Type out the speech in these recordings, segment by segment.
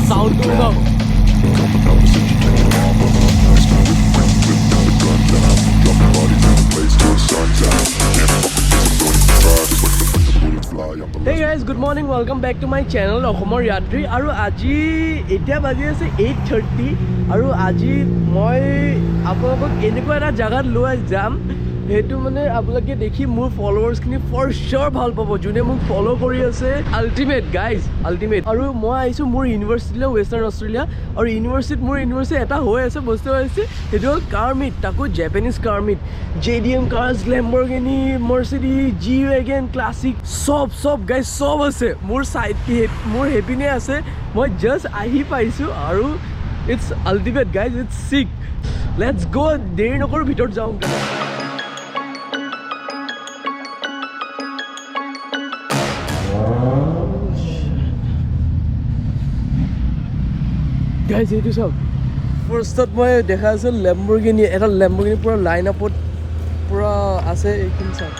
Sound to go. Hey guys, good morning. Welcome back to my channel AXOMOR YATRI. আৰু আজি এতিয়া বাজি আছে 8:30 আৰু আজি মই আপোনালোকক এনেকুৱা এটা জায়গাত লৈ যাম সেইটো মানে আপোনালোকে দেখি মোৰ ফলোৱাৰ্ছখিনি ফৰ শিওৰ ভাল পাব যোনে মোক ফলো কৰি আছে আল্টিমেট গাইজ আল্টিমেট আৰু মই আহিছোঁ মোৰ ইউনিভাৰ্চিটিলৈ ৱেষ্টাৰ্ণ অষ্ট্ৰেলিয়া আৰু মোৰ ইউনিভাৰ্চিটি এটা হৈ আছে বস্তু হৈছে সেইটো হ'ল কাৰ মিট তাকো Japanese car meet JDM cars Lamborghini Mercedes G wagon classic সব গাইজ সব আছে মোৰ হেপিনে আছে মই জাষ্ট আহি পাইছোঁ আৰু ইটছ আল্টিমেট গাইজ ইটছ চিক লেটছ গ' দেৰি নকৰোঁ ভিতৰত যাওঁ গাইজ এইটো চাওক ফাৰ্ষ্টত মই দেখা আছোঁ লেম্বৰগিনি এটা লেম্বৰগিনি পূৰা লাইন আপত পূৰা আছে এইখিনি চাওক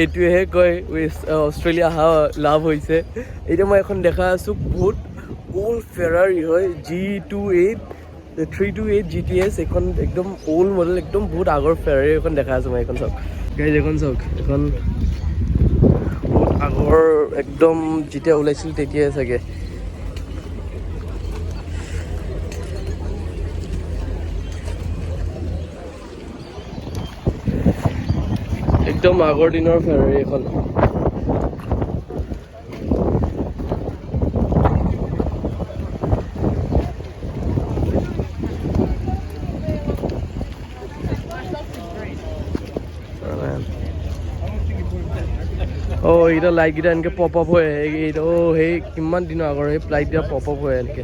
এইটোৱেহে কয় অষ্ট্ৰেলিয়া অহা লাভ হৈছে এতিয়া মই এখন দেখা আছোঁ বহুত অল্ড ফেৰাৰী হয় G28 328 GTS এখন একদম অল্ড মডেল একদম বহুত আগৰ ফেৰাৰী এখন দেখা আছোঁ মই এখন চাওক গাইজ এখন চাওক এখন বহুত আগৰ একদম যেতিয়া ওলাইছিল তেতিয়াই চাগে একদম আগৰ দিনৰ ফেৰাৰী এখন এইটা লাইটকেইটা এনেকৈ পপ আপ হয় এইটো সেই কিমান দিনৰ আগৰ সেই লাইটকেইটা পপ আপ হয় এনেকৈ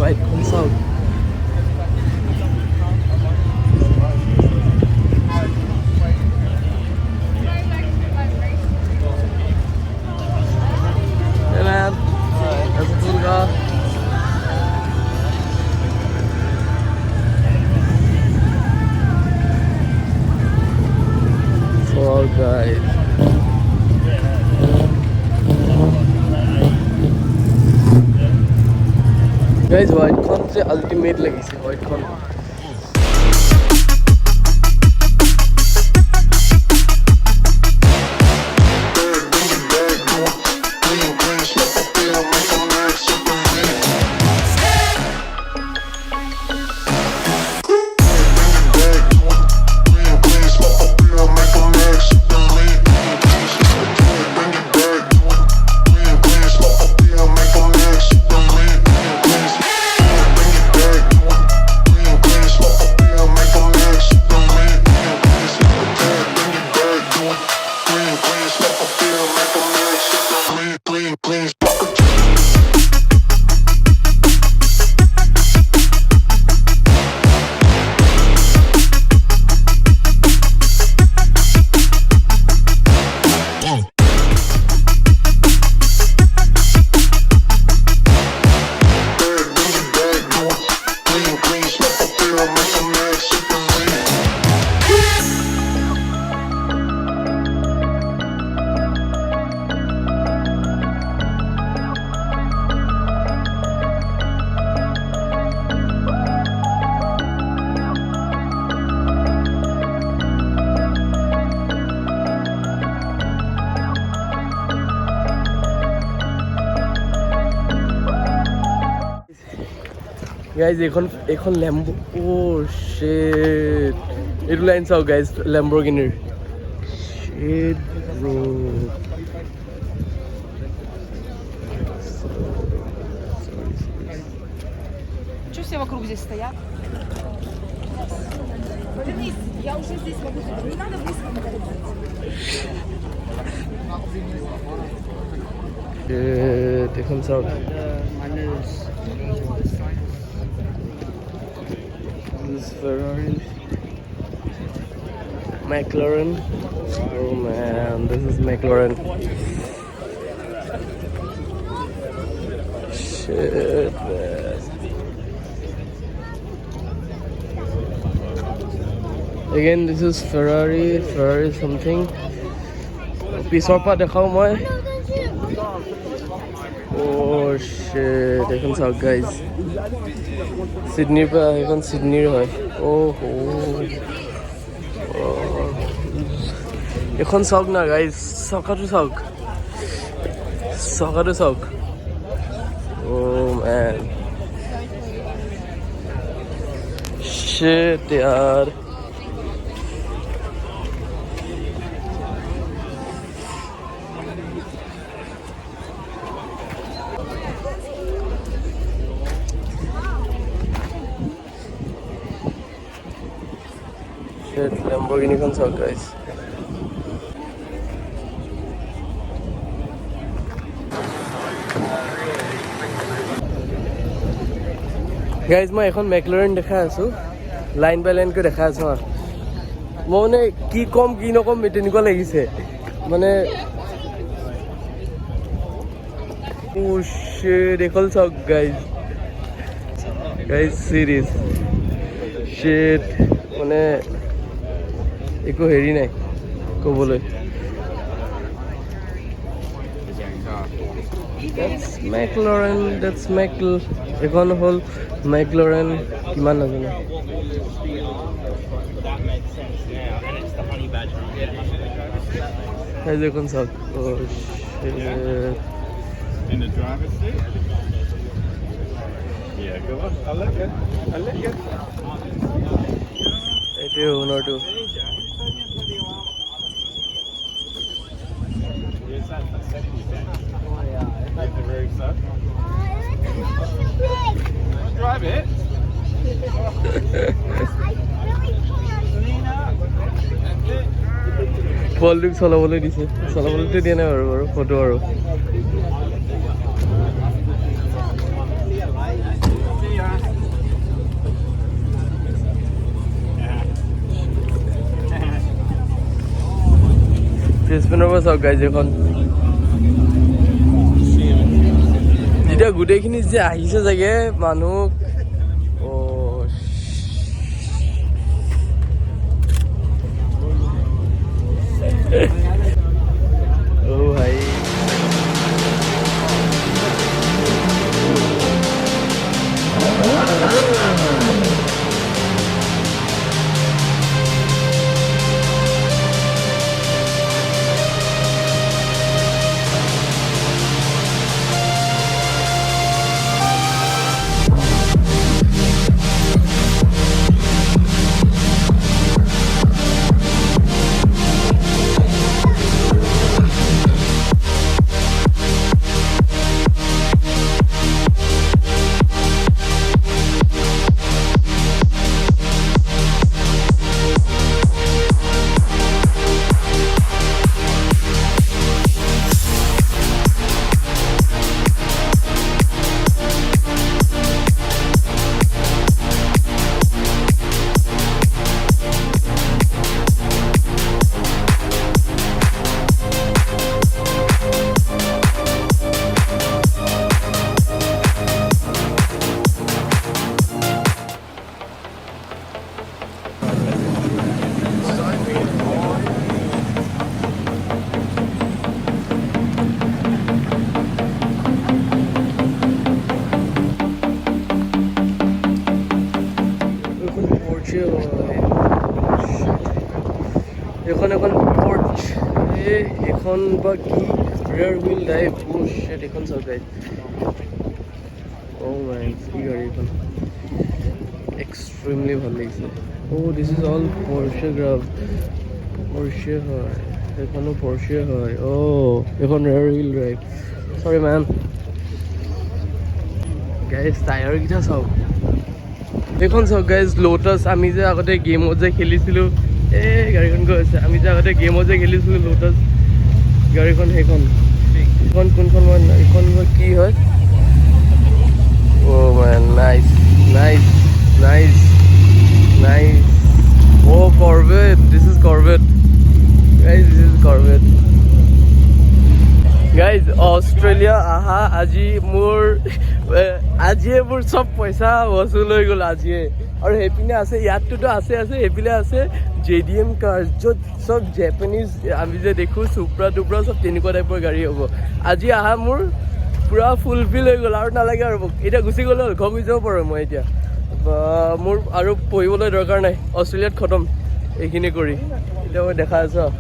বাইকখন চাওক guys whiteখন যে আল্টিমেট লাগিছে whiteখন গাইজ এইখন লেম্বো শ্বিট এইটো লাইন চাওক গাইজ লেম্বৰগিনিৰ শ্বিট ব্ৰো Что все вокруг здесь стоят? Повернись, я уже здесь могу. Не надо близко подойти. দেখুন চাওক This Ferrari McLaren. Oh man, this is McLaren. Shit, man. Again, this is Ferrari something. পিছৰ পৰা দেখাও মই Oh shit, এখন চাওক গাইজ সিডনিৰ পৰা এখন সিডনিৰ হয় এখন চাওক না গাইজ চকাটো চাওক Oh man, shit yaar. Shit, Lamborghini can suck, guys. Guys, মই এখন McLaren দেখা আছো লাইন বাই লাইন কৈ দেখা আছো মই মানে কি কম কি নকম তেনেকুৱা লাগিছে মানে Oh shit, দেখল চাওক guys serious shit মানে একো হেৰি নাই ক'বলৈ That's McLaren, এখন হ'ল McLaren কিমান নাজানো এখন চাওক Oh shit In the driver's seat? Yeah, go on. I'll let you. এইটোৱে ওনাৰটো Drive it. বলটোক চলাবলৈ দিছে চলাবলৈতো দিয়া নাই বাৰু ফটো আৰু পিছপিনৰ পৰা চাওক গাইজ এখন যেতিয়া গোটেইখিনি যে আহিছে চাগে মানুহ Oh ভাই এখন পৰ্চ এখন বা কি ৰেয়াৰ হুইল ড্ৰাইভ এখন চাওক গাইজ Oh man, কি গাড়ী এখন এক্সট্ৰিমলি ভাল লাগিছে দিছ ইজ অল পৰ্চে পৰ্চে হয় এখনো পৰ্চে হয় এখন ৰেয়াৰ হুইল ড্ৰাইভ চৰি মেন গাইজ টায়াৰকেইটা চাওক এইখন চাওক গাইজ লোটাছ আমি যে আগতে গেমত যে খেলিছিলোঁ এই গাড়ীখন গৈ আছে আমি যে আগতে গেমত যে খেলিছিলোঁ লোটাছ গাড়ীখন সেইখন এইখন কোনখন মই এইখন মই কি হয় অ' man nice nice nice nice অ' Corvette this is Corvette guys this is Corvette guys Australia আহা আজিয়ে মোৰ চব পইচা বসুল হৈ গ'ল আজিয়ে আৰু সেইপিনে আছে ইয়াতটোতো আছে সেইপিনে আছে JDM কাৰ য'ত চব জেপানিজ আমি যে দেখোঁ চুপ্ৰা টুপ্ৰা চব তেনেকুৱা টাইপৰ গাড়ী হ'ব আজি আহা মোৰ পূৰা ফুলফিল হৈ গ'ল আৰু নালাগে আৰু মোক এতিয়া গুচি গ'লে হ'ল ঘৰ গুচি যাব পাৰোঁ মই এতিয়া মোৰ আৰু পঢ়িবলৈ দৰকাৰ নাই অষ্ট্ৰেলিয়াত খতম এইখিনি কৰি এতিয়া মই দেখা আছোঁ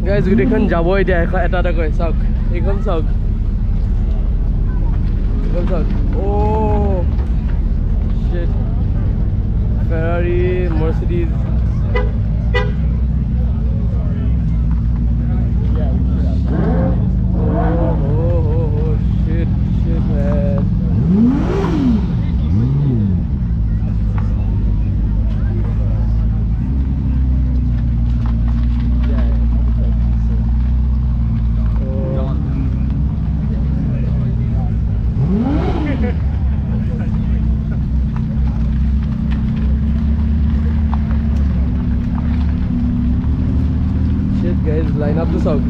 গাইজ গোটেইখন যাব এতিয়া এটা এটাকৈ চাওক এইখন চাওক অ' shit Ferrari Mercedes shit man guys, line up the south.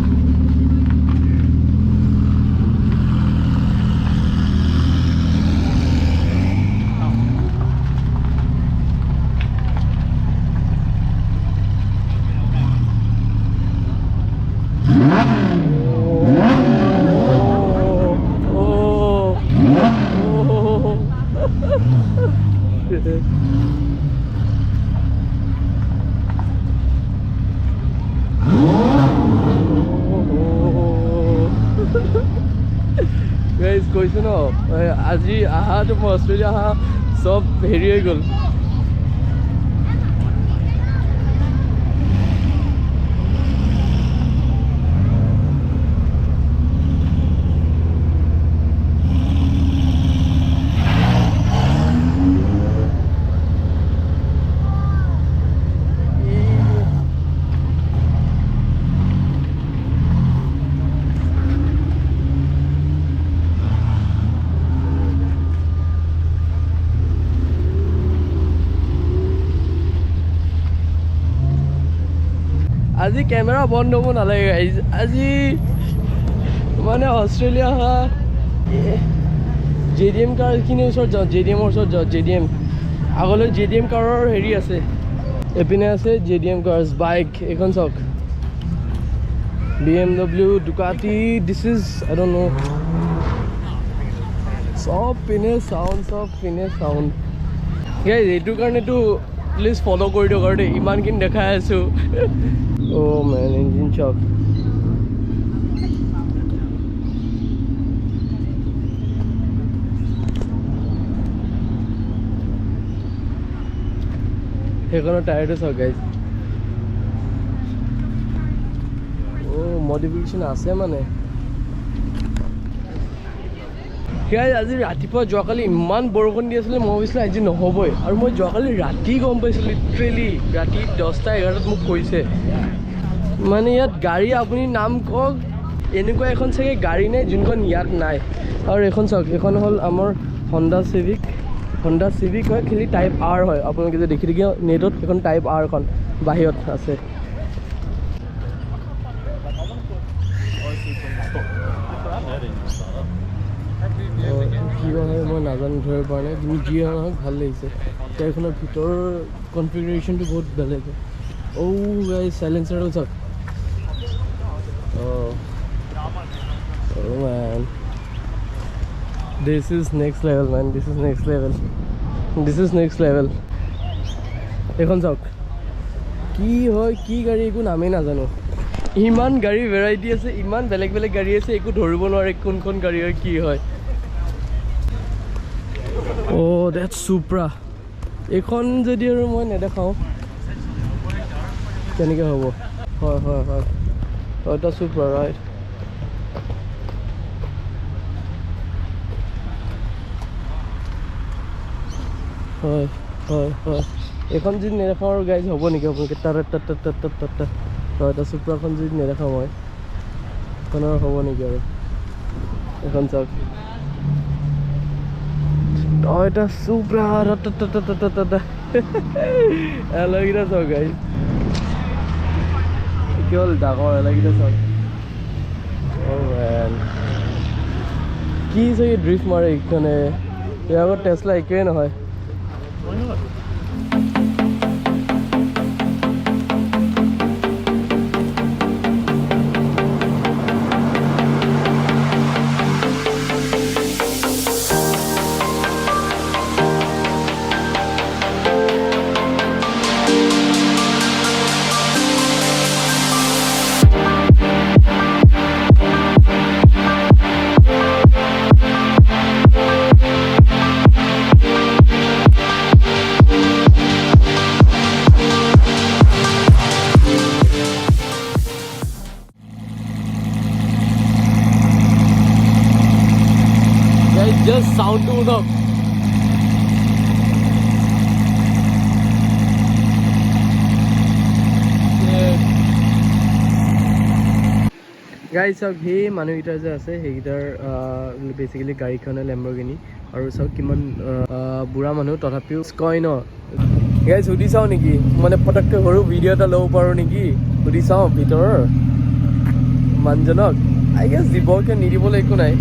Guys, কৈছো ন আজি আহাটো মই অষ্ট্ৰেলিয়া আহা চব হেৰি হৈ গ'ল আজি কেমেৰা বন্ধ হ'ব নালাগে আজি মানে অষ্ট্ৰেলিয়া অহা JDM কাৰখিনিৰ ওচৰত যাওঁ JDMৰ ওচৰত যাওঁ JDM আগলৈ JDM কাৰৰ হেৰি আছে এপিনে আছে JDM কাৰ্ছ বাইক এইখন চাওক BMW Guwahati this is I don't know চব পিনে চাউণ্ড গাইজ এইটো কাৰণেতো প্লিজ ফ'ল' কৰি দিয়ক আৰু দেই ইমানখিনি দেখাই আছোঁ Oh man, engine shock. Here tired is guys. Oh, modification আছে মানে আজি ৰাতিপুৱা যোৱাকালি ইমান বৰষুণ দি আছিলে মই ভাবিছিলোঁ আজি নহ'বই আৰু মই যোৱাকালি ৰাতি গম পাইছোঁ লিটাৰেলি ৰাতি 10টা 11টাত মোক কৈছে মানে ইয়াত গাড়ী আপুনি নাম কওক এনেকুৱা এখন চাগে গাড়ী নাই যোনখন ইয়াত নাই আৰু এখন চাওক এখন হ'ল আমাৰ হণ্ডা চিভিক হয় খালি টাইপ R হয় আপোনালোকে যে দেখি দেখি নেটত এখন টাইপ R খন বাহিৰত আছে কি হয় মই নাজানো ধৰিব পৰা নাই তুমি যি নহওক ভাল লাগিছে গাড়ীখনৰ ভিতৰৰ কনফিগাৰেশ্যনটো বহুত বেলেগ গাইজ চাইলেঞ্চাৰডাল চাওক Oh man, this is next level man, this is next level এখন চাওক কি হয় কি গাড়ী একো নামেই নাজানো ইমান গাড়ী ভেৰাইটি আছে ইমান বেলেগ বেলেগ গাড়ী আছে একো ধৰিব নোৱাৰে কোনখন গাড়ী হয় কি হয় that's Supra এইখন যদি আৰু মই নেদেখাওঁ কেনেকৈ হ'ব হয় এটা Supra right হয় হয় হয় এখন যদি নেদেখাওঁ আৰু গাইজ হ'ব নেকি আপোনালোকে তাৰ হয় এটা চুপ্ৰাখন যদি নেদেখাওঁ মই এখন আৰু হ'ব নেকি আৰু এখন চাওক এটা চুপ্ৰা এলাগিটা চাওক গাইজ কি হ'ল ডাঙৰ এলাগিটা চাওক কি চাগে ড্ৰিফ্ট মাৰে এইখনে ইয়াৰ আগত টেছলা একোৱেই নহয় just sound to the guys চাওক সেই মানুহকেইটা যে আছে সেইকেইটাৰ বেচিকেলি গাড়ীখনে লেম্বৰগিনি আৰু চাওক কিমান বুঢ়া মানুহ তথাপিও কয় ন গাইজ সুধি চাওঁ নেকি মানে পটককৈ সৰু ভিডিঅ' এটা ল'ব পাৰোঁ নেকি সুধি চাওঁ ভিতৰৰ মানুহজনক আই গেছ দিবকে নিদিবলৈ একো নাই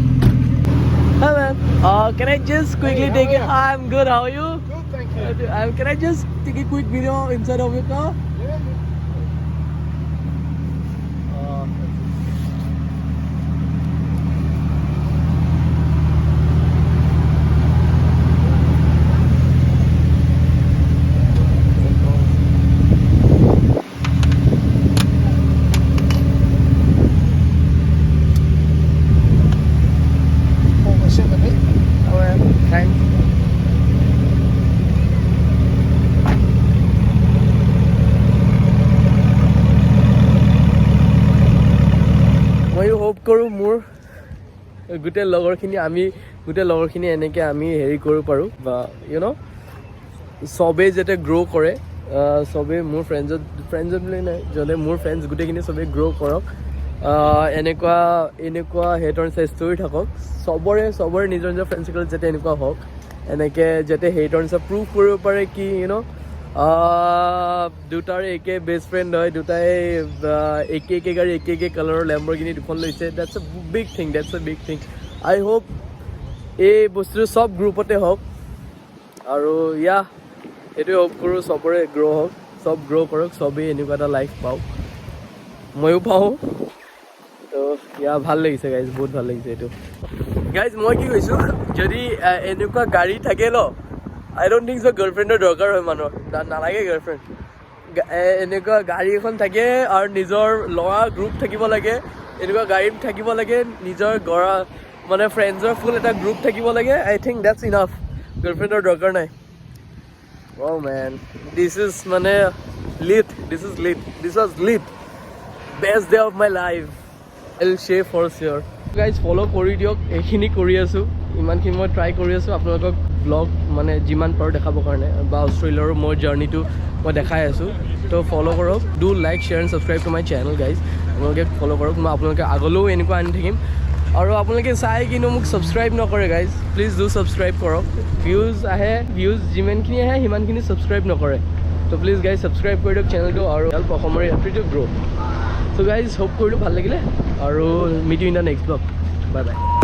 Hi man, can I just quickly take it? Hi, I'm good. How are you? Good, thank you. Can I just take a quick video inside of your car? Yeah. Thanks. ময়ো hope কৰোঁ মোৰ গোটেই লগৰখিনি এনেকৈ আমি হেৰি কৰিব পাৰোঁ বা চবেই যাতে গ্ৰ' কৰে চবেই মোৰ ফ্ৰেণ্ডছত বুলি নাই যাতে মোৰ ফ্ৰেণ্ডছ গোটেইখিনি চবেই গ্ৰ' কৰক এনেকুৱা হেড অন ষ্টৰি থাকক চবৰে নিজৰ ফ্ৰেণ্ড চাৰ্কল যাতে এনেকুৱা হওক এনেকৈ যাতে হেড অন প্ৰুভ কৰিব পাৰে কি দুটাৰে একে বেষ্ট ফ্ৰেণ্ড হয় দুটাই একে গাড়ী একে কালাৰৰ লেম্বৰগিনি দুখন লৈছে that's a big thing I hope এই বস্তুটো চব গ্ৰুপতে হওক আৰু এইটোৱে হোপ কৰোঁ চবৰে গ্ৰ' হওক চব গ্ৰ' কৰক চবেই এনেকুৱা এটা লাইফ পাওক ময়ো পাওঁ তো ভাল লাগিছে গাইজ বহুত ভাল লাগিছে এইটো গাইজ মই কি কৈছোঁ যদি এনেকুৱা গাড়ী থাকে ন আই ডণ্ট থিংক চ' গাৰ্লফ্ৰেণ্ডৰ দৰকাৰ হয় মানুহৰ নালাগে গাৰ্লফ্ৰেণ্ড এনেকুৱা গাড়ী এখন থাকে আৰু নিজৰ ল'ৰা গ্ৰুপ থাকিব লাগে এনেকুৱা গাড়ী থাকিব লাগে নিজৰ মানে ফ্ৰেণ্ডছৰ ফুল এটা গ্ৰুপ থাকিব লাগে আই থিংক ডেটছ ইনাফ গাৰ্লফ্ৰেণ্ডৰ দৰকাৰ নাই অ' মেন দিছ ইজ মানে lit this was lit best day of my life I'll share for sure. Guys, follow কৰি দিয়ক এইখিনি কৰি আছোঁ ইমানখিনি মই ট্ৰাই কৰি আছোঁ আপোনালোকক ব্লগ মানে যিমান পাৰোঁ দেখাবৰ কাৰণে বা অষ্ট্ৰেলিয়াৰ মোৰ জাৰ্ণিটো মই দেখাই আছোঁ তো ফ'ল' কৰক do like share and subscribe to my channel guys আপোনালোকে ফ'ল' কৰক মই আপোনালোকে আগলৈও এনেকুৱা আনি থাকিম আৰু আপোনালোকে চাই কিন্তু মোক ছাবস্ক্ৰাইব নকৰে গাইজ প্লিজ ডু ছাবস্ক্ৰাইব কৰক ভিউজ যিমানখিনি আহে সিমানখিনি ছাবস্ক্ৰাইব নকৰে তো প্লিজ গাইজ ছাবস্ক্ৰাইব কৰি দিয়ক চেনেলটো আৰু হেল্প অসমৰ যাত্ৰীটো গ্ৰ' So guys, hope কৰিলোঁ ভাল লাগিলে আৰু meet you in the next vlog. Bye bye.